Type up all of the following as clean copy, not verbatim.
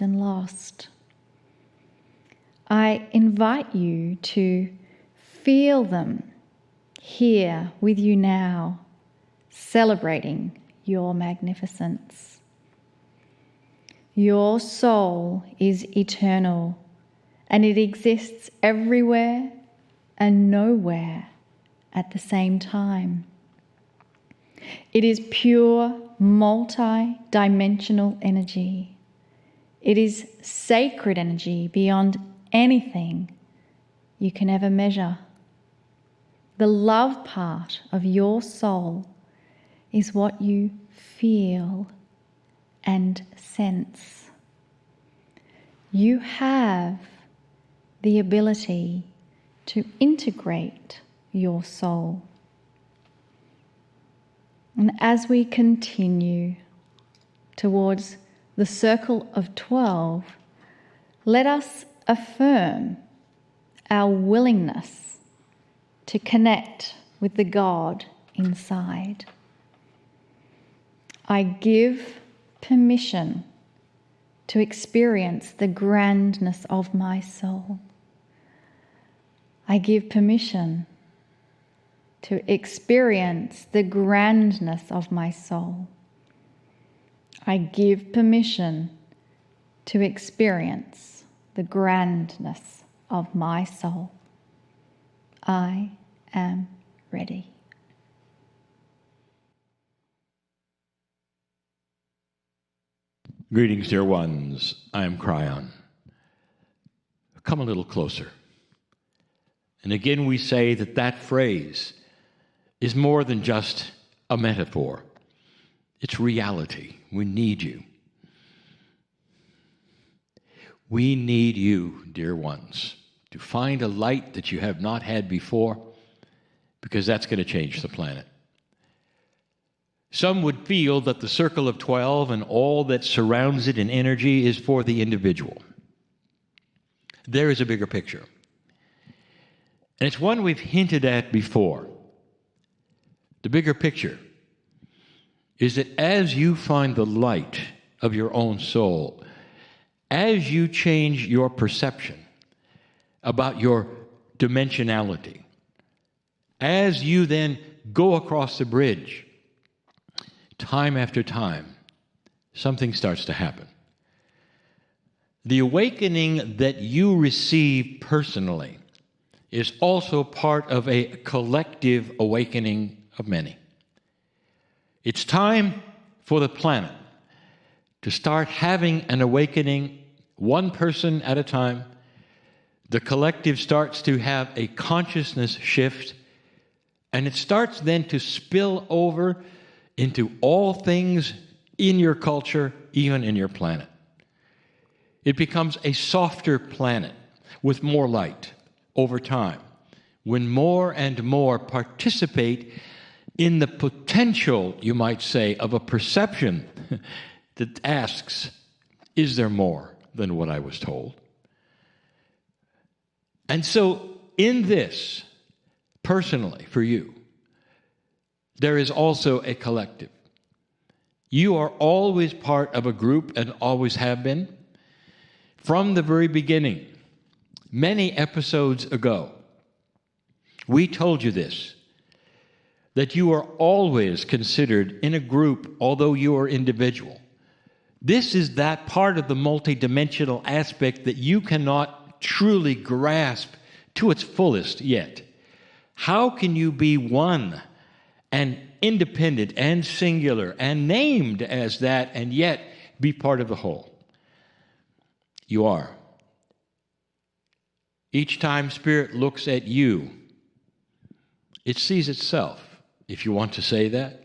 and lost. I invite you to feel them here with you now, celebrating your magnificence. Your soul is eternal, and it exists everywhere and nowhere at the same time. It is pure, multi-dimensional energy. It is sacred energy beyond anything you can ever measure. The love part of your soul is what you feel and sense. You have the ability to integrate your soul. And as we continue towards the circle of 12, let us affirm our willingness to connect with the God inside. I give permission to experience the grandness of my soul. I give permission to experience the grandness of my soul. I give permission to experience the grandness of my soul. I am ready. Greetings, dear ones. I am Kryon. Come a little closer. And again, we say that that phrase is more than just a metaphor. It's reality. We need you. We need you, dear ones, to find a light that you have not had before, because that's going to change the planet. Some would feel that the circle of 12 and all that surrounds it in energy is for the individual. There is a bigger picture. And it's one we've hinted at before. The bigger picture is that as you find the light of your own soul, as you change your perception about your dimensionality, as you then go across the bridge, time after time, something starts to happen. The awakening that you receive personally is also part of a collective awakening of many. It's time for the planet to start having an awakening, one person at a time. The collective starts to have a consciousness shift, and it starts then to spill over into all things in your culture, even in your planet. It becomes a softer planet with more light over time, when more and more participate in the potential, you might say, of a perception that asks, is there more than what I was told? And so in this, personally, for you, there is also a collective. You are always part of a group and always have been. From the very beginning, many episodes ago, we told you this, that you are always considered in a group, although you are individual. This is that part of the multidimensional aspect that you cannot truly grasp to its fullest yet. How can you be one and independent and singular and named as that and yet be part of the whole? You are. Each time Spirit looks at you, it sees itself, if you want to say that.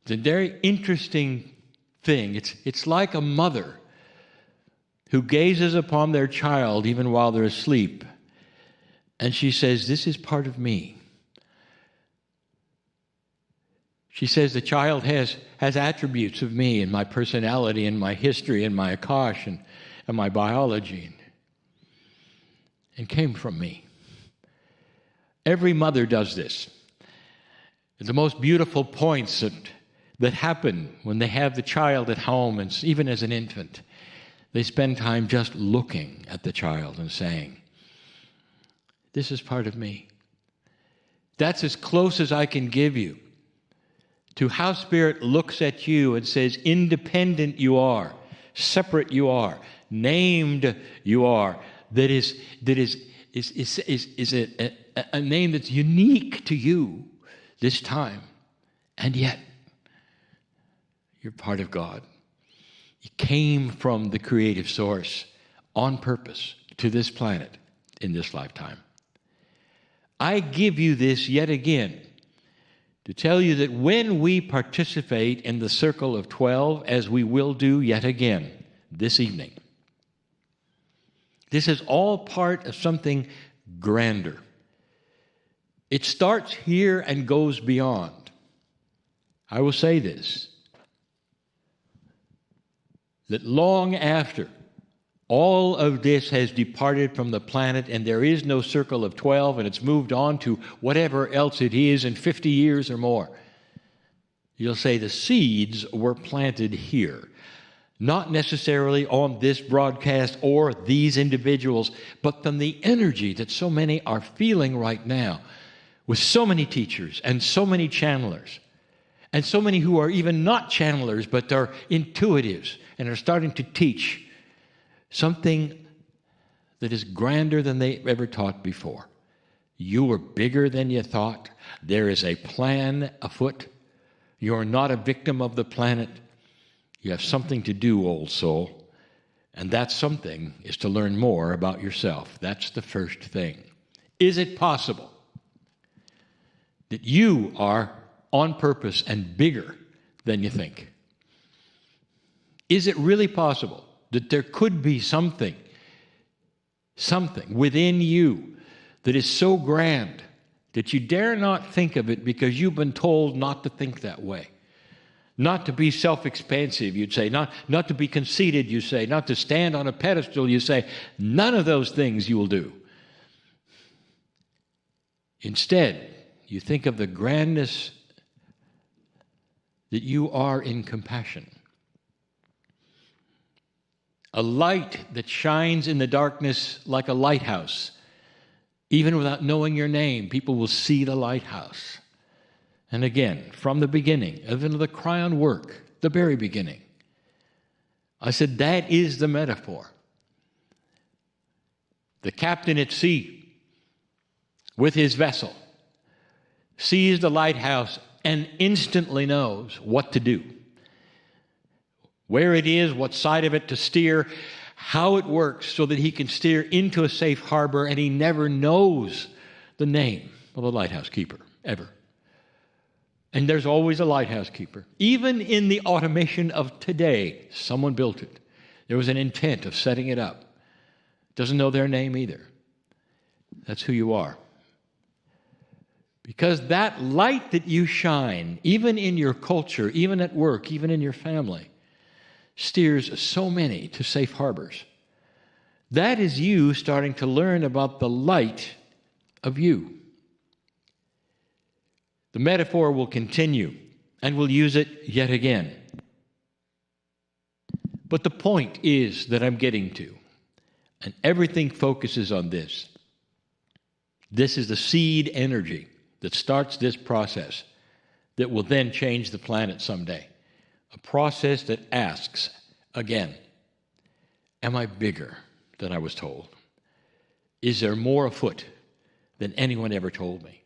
It's a very interesting thing. It's like a mother who gazes upon their child even while they're asleep, and she says, this is part of me. She says the child has attributes of me and my personality and my history and my akash and my biology, and came from me. Every mother does this. The most beautiful points that happen when they have the child at home, and even as an infant, They spend time just looking at the child and saying, this is part of me. That's as close as I can give you to how Spirit looks at you and says, independent you are, separate you are, named you are, that is a name that's unique to you this time. And yet, you're part of God. You came from the creative source on purpose to this planet in this lifetime. I give you this yet again to tell you that when we participate in the circle of 12, as we will do yet again this evening, this is all part of something grander. It starts here and goes beyond. I will say this, that long after all of this has departed from the planet and there is no circle of 12 and it's moved on to whatever else it is in 50 years or more, you'll say the seeds were planted here. Not necessarily on this broadcast or these individuals, but from the energy that so many are feeling right now with so many teachers and so many channelers and so many who are even not channelers but are intuitives and are starting to teach something that is grander than they ever taught before. You are bigger than you thought. There is a plan afoot. You're not a victim of the planet. You have something to do, old soul. And that something is to learn more about yourself. That's the first thing. Is it possible that you are on purpose and bigger than you think? Is it really possible that there could be something within you that is so grand that you dare not think of it because you've been told not to think that way? Not to be self-expansive, you'd say. Not to be conceited, you say. Not to stand on a pedestal, you say. None of those things you will do. Instead, you think of the grandness that you are in compassion. A light that shines in the darkness like a lighthouse. Even without knowing your name, people will see the lighthouse. And again, from the beginning, even the Kryon work, the very beginning, I said that is the metaphor. The captain at sea with his vessel sees the lighthouse and instantly knows what to do. Where it is, what side of it to steer, how it works so that he can steer into a safe harbor, and he never knows the name of the lighthouse keeper, ever. And there's always a lighthouse keeper. Even in the automation of today, someone built it. There was an intent of setting it up. Doesn't know their name either. That's who you are. Because that light that you shine, even in your culture, even at work, even in your family, steers so many to safe harbors. That is you starting to learn about the light of you. The metaphor will continue, and we'll use it yet again. But the point is that I'm getting to, and everything focuses on this. This is the seed energy that starts this process that will then change the planet someday. A process that asks, again, am I bigger than I was told? Is there more afoot than anyone ever told me?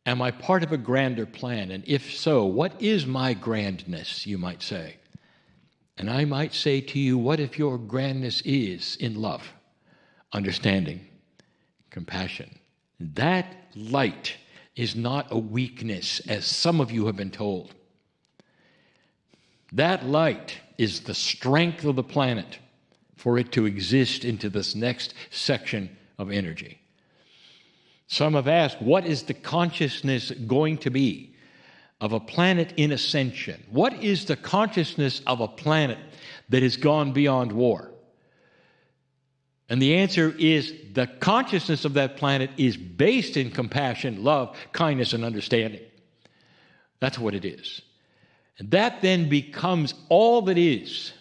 Am I part of a grander plan? And if so, what is my grandness, you might say? And I might say to you, what if your grandness is in love, understanding, compassion? That light is not a weakness, as some of you have been told. That light is the strength of the planet for it to exist into this next section of energy. Some have asked, what is the consciousness going to be of a planet in ascension? What is the consciousness of a planet that has gone beyond war? And the answer is the consciousness of that planet is based in compassion, love, kindness, and understanding. That's what it is. And that then becomes all that is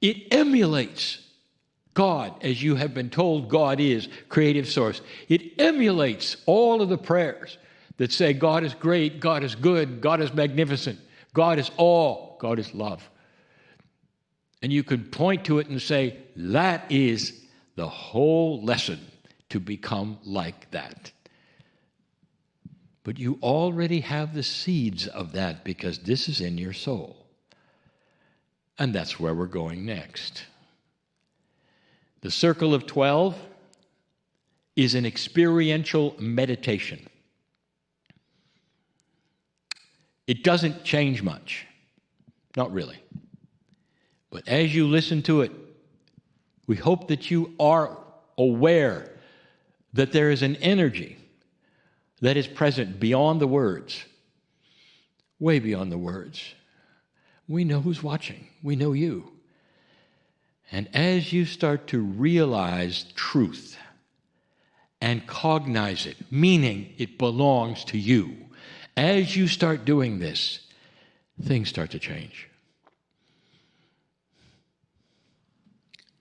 It emulates God, as you have been told God is, creative source. It emulates all of the prayers that say God is great, God is good, God is magnificent, God is all, God is love. And you could point to it and say, that is the whole lesson, to become like that. But you already have the seeds of that, because this is in your soul. And that's where we're going next. The circle of 12 is an experiential meditation. It doesn't change much. Not really. But as you listen to it, we hope that you are aware that there is an energy that is present beyond the words, way beyond the words. We know who's watching. We know you. And as you start to realize truth and cognize it, meaning it belongs to you, as you start doing this, things start to change.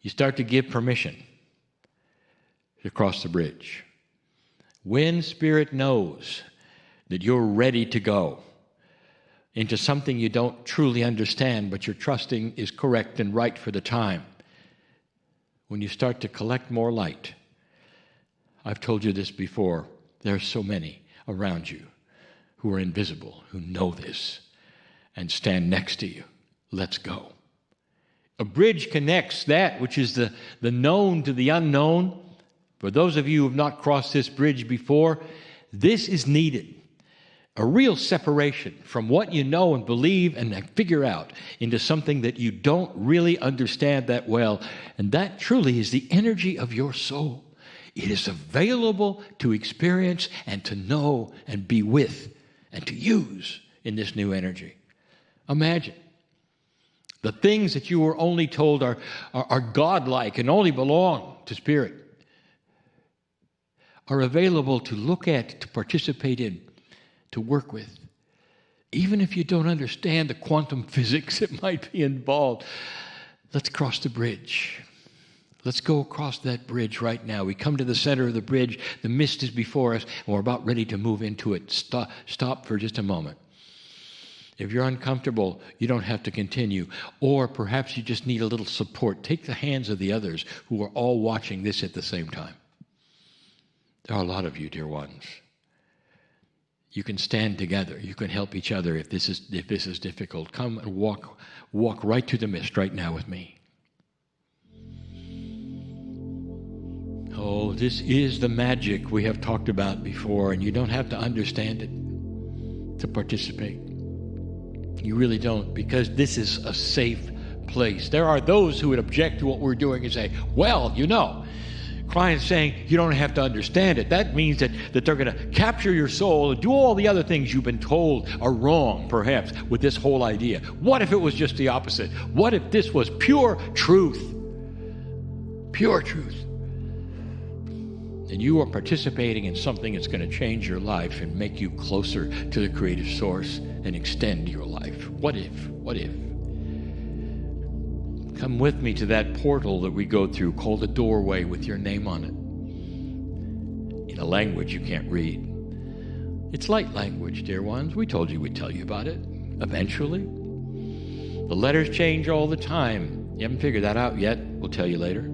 You start to give permission to cross the bridge. When Spirit knows that you're ready to go into something you don't truly understand, but you're trusting is correct and right for the time, when you start to collect more light, I've told you this before, there are so many around you who are invisible, who know this, and stand next to you. Let's go. A bridge connects that which is the known to the unknown. For those of you who have not crossed this bridge before, this is needed. A real separation from what you know and believe and figure out into something that you don't really understand that well. And that truly is the energy of your soul. It is available to experience and to know and be with and to use in this new energy. Imagine the things that you were only told are godlike and only belong to Spirit are available to look at, to participate in, to work with. Even if you don't understand the quantum physics that might be involved, let's cross the bridge. Let's go across that bridge right now. We come to the center of the bridge. The mist is before us, and we're about ready to move into it. Stop for just a moment. If you're uncomfortable, you don't have to continue. Or perhaps you just need a little support. Take the hands of the others who are all watching this at the same time. There are a lot of you, dear ones. You can stand together. You can help each other if this is difficult. Come and walk right to the mist right now with me. Oh, this is the magic we have talked about before, and you don't have to understand it to participate. You really don't, because this is a safe place. There are those who would object to what we're doing and say, well, you know, Kryon's saying you don't have to understand it. That means that they're going to capture your soul and do all the other things you've been told are wrong, perhaps, with this whole idea. What if it was just the opposite? What if this was pure truth? Pure truth. And you are participating in something that's going to change your life and make you closer to the creative source and extend your life. What if? What if? Come with me to that portal that we go through called a doorway with your name on it. In a language you can't read. It's light language, dear ones. We told you we'd tell you about it. Eventually. The letters change all the time. You haven't figured that out yet. We'll tell you later.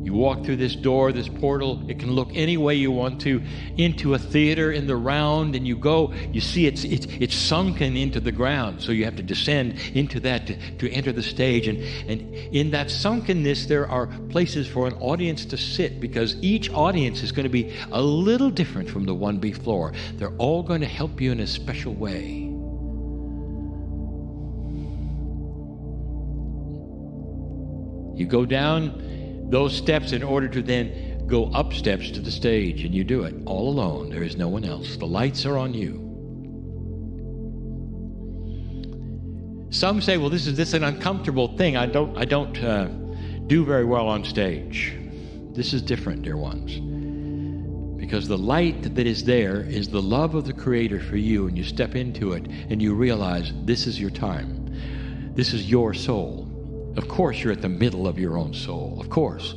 You walk through this door, this portal. It can look any way you want to, into a theater in the round, and you go, you see it's sunken into the ground, so you have to descend into that to enter the stage. And in that sunkenness, there are places for an audience to sit, because each audience is going to be a little different from the one before. They're all going to help you in a special way. You go down those steps in order to then go up steps to the stage, and you do it all alone. There is no one else. The lights are on you. Some say, well, this is an uncomfortable thing. I don't do very well on stage. This is different, dear ones, because the light that is there is the love of the Creator for you, and you step into it and you realize this is your time. This is your soul. Of course, you're at the middle of your own soul, of course.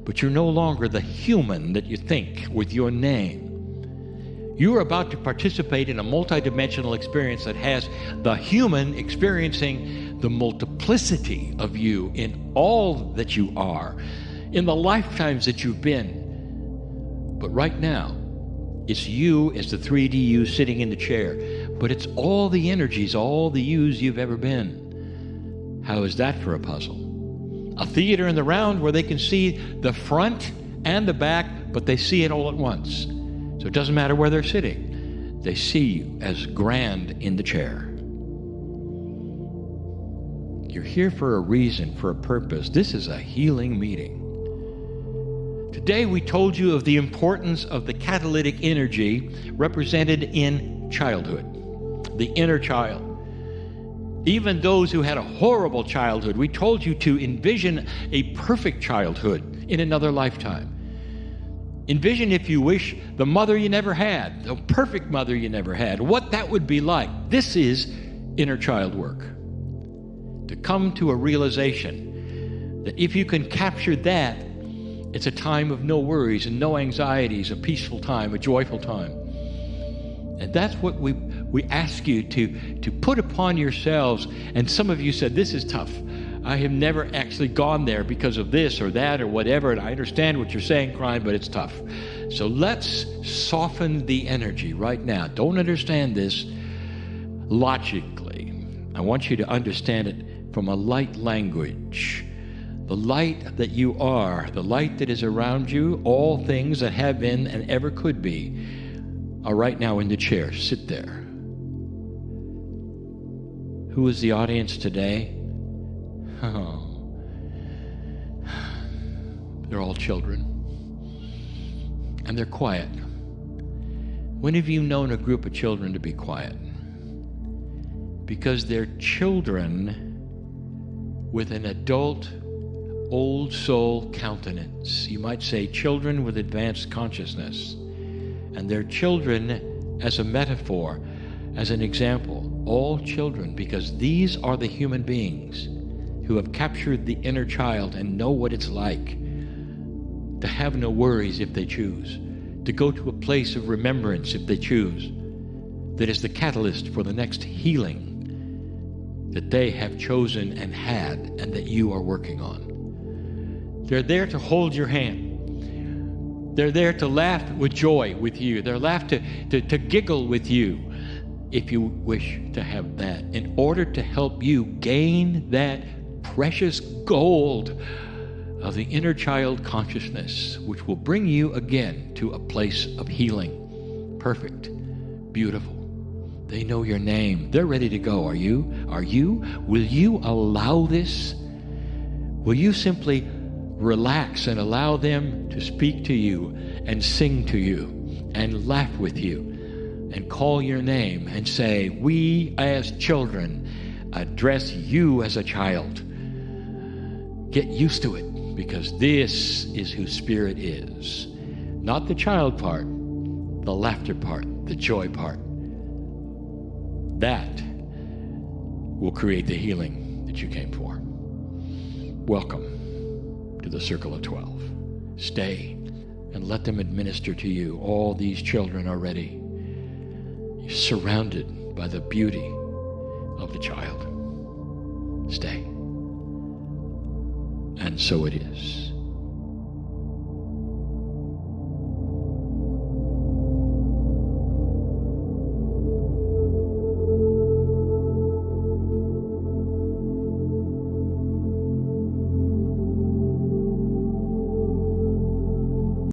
But you're no longer the human that you think with your name. You are about to participate in a multidimensional experience that has the human experiencing the multiplicity of you in all that you are, in the lifetimes that you've been. But right now, it's you as the 3D you sitting in the chair, but it's all the energies, all the yous you've ever been. How is that for a puzzle? A theater in the round where they can see the front and the back, but they see it all at once. So it doesn't matter where they're sitting. They see you as grand in the chair. You're here for a reason, for a purpose. This is a healing meeting. Today we told you of the importance of the catalytic energy represented in childhood, the inner child. Even those who had a horrible childhood, we told you to envision a perfect childhood in another lifetime. Envision, if you wish, the mother you never had, the perfect mother you never had, what that would be like. This is inner child work. To come to a realization that if you can capture that, it's a time of no worries and no anxieties, a peaceful time, a joyful time. And that's what we ask you to put upon yourselves. And some of you said, this is tough. I have never actually gone there because of this or that or whatever, and I understand what you're saying, Kryon, but it's tough. So let's soften the energy right now. Don't understand this logically. I want you to understand it from a light language. The light that you are, the light that is around you, all things that have been and ever could be, are right now in the chair. Sit there. Who is the audience today? Oh, they're all children, and they're quiet. When have you known a group of children to be quiet? Because they're children with an adult, old soul countenance. You might say children with advanced consciousness. And they're children as a metaphor, as an example. All children, because these are the human beings who have captured the inner child and know what it's like to have no worries if they choose, to go to a place of remembrance if they choose, that is the catalyst for the next healing that they have chosen and had and that you are working on. They're there to hold your hand. They're there to laugh with joy with you. They're laugh to giggle with you if you wish to have that, in order to help you gain that precious gold of the inner child consciousness, which will bring you again to a place of healing. Perfect. Beautiful. They know your name. They're ready to go. Are you? Are you? Will you allow this? Will you simply relax and allow them to speak to you and sing to you and laugh with you and call your name and say, we as children address you as a child. Get used to it, because this is who Spirit is. Not the child part, the laughter part, the joy part. That will create the healing that you came for. Welcome to the Circle of 12. Stay and let them administer to you. All these children are ready. You're surrounded by the beauty of the child. Stay. And so it is.